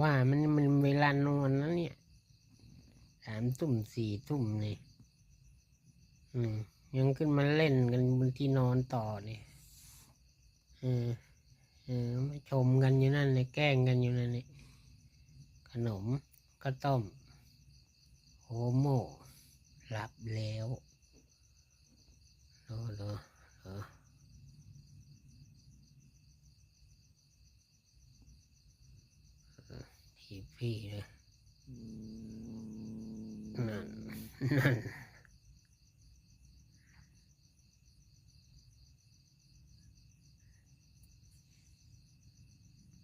ว่ามันเวลานอนแล้วเนี่ย3 ทุ่ม4 ทุ่มนี่ยังขึ้นมาเล่นกันบนที่นอนต่อเนี่ยมาชมกันอยู่นั่นเลยแกล้งกันอยู่นั่นนี่ขนมก็ต้มโฮโมหลับแล้วเหรอทีพี่นะนั่น